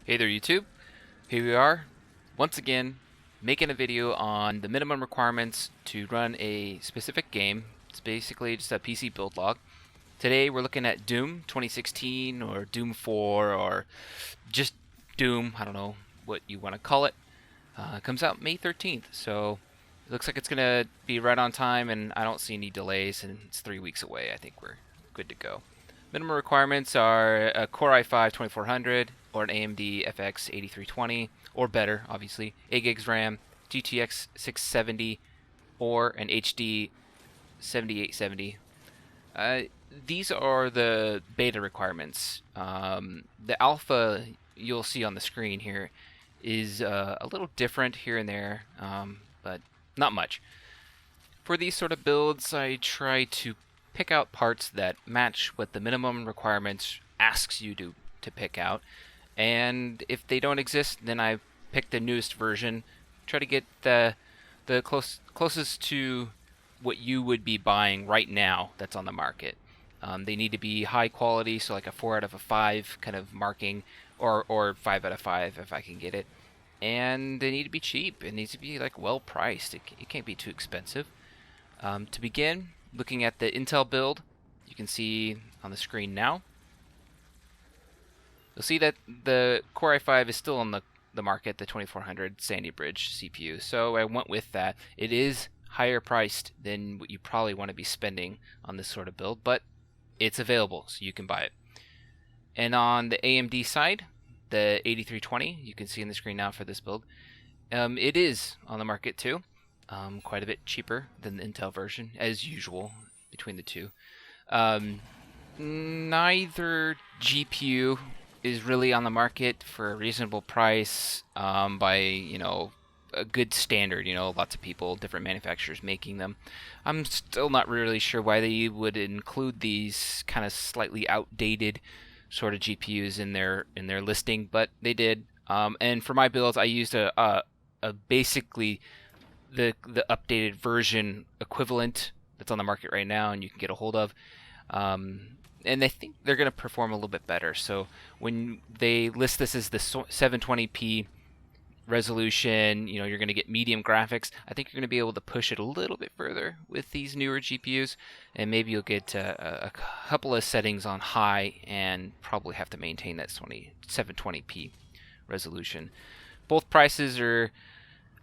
Hey there YouTube, here we are, once again, making a video on the minimum requirements to run a specific game. It's basically just a PC build log. Today we're looking at Doom 2016 or Doom 4 or just Doom, I don't know what you want to call it. It comes out May 13th, so it looks like it's going to be right on time and I don't see any delays, and it's 3 weeks away. I think we're good to go. Minimum requirements are a Core i5-2400 or an AMD FX 8320 or better, obviously, 8 gigs RAM, GTX 670 or an HD 7870. These are the beta requirements. The alpha you'll see on the screen here is a little different here and there, but not much. For these sort of builds, I try to pick out parts that match what the minimum requirements asks you to pick out. And if they don't exist, then I pick the newest version. Try to get the closest to what you would be buying right now that's on the market. They need to be high quality, so like a 4 out of a 5 kind of marking, or 5 out of 5 if I can get it. And they need to be cheap. It needs to be like well priced. It can't be too expensive. To begin, looking at the Intel build, you can see on the screen now. You'll see that the Core i5 is still on the market, the 2400 Sandy Bridge CPU. So I went with that. It is higher priced than what you probably want to be spending on this sort of build, but it's available, so you can buy it. And on the AMD side, the 8320, you can see on the screen now for this build, it is on the market too. Quite a bit cheaper than the Intel version, as usual, between the two. Neither GPU is really on the market for a reasonable price by, a good standard. Lots of people, different manufacturers making them. I'm still not really sure why they would include these kind of slightly outdated sort of GPUs in their listing, but they did. And for my builds, I used a basically the updated version equivalent that's on the market right now and you can get a hold of. And I think they're going to perform a little bit better. So when they list this as the 720p resolution, you're going to get medium graphics. I think you're going to be able to push it a little bit further with these newer GPUs, and maybe you'll get a couple of settings on high and probably have to maintain that 720p resolution. Both prices are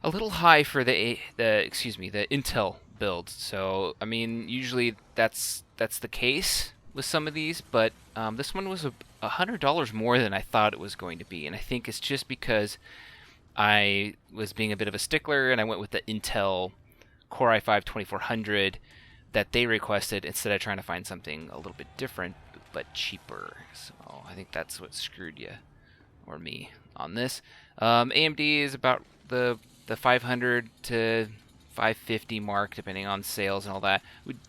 a little high for the Intel build. So I mean, usually that's the case with some of these, but this one was $100 more than I thought it was going to be, and I think it's just because I was being a bit of a stickler and I went with the Intel Core i5-2400 that they requested instead of trying to find something a little bit different but cheaper. So I think that's what screwed you or me on this. AMD is about the 500 to 550 mark, depending on sales and all that.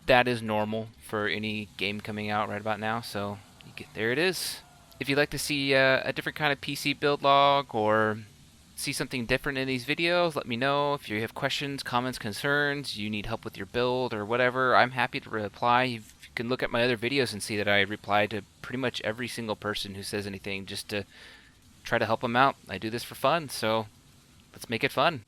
That is normal for any game coming out right about now. So there it is. If you'd like to see a different kind of PC build log or see something different in these videos, let me know. If you have questions, comments, concerns, you need help with your build or whatever, I'm happy to reply. You can look at my other videos and see that I reply to pretty much every single person who says anything, just to try to help them out. I do this for fun, so let's make it fun.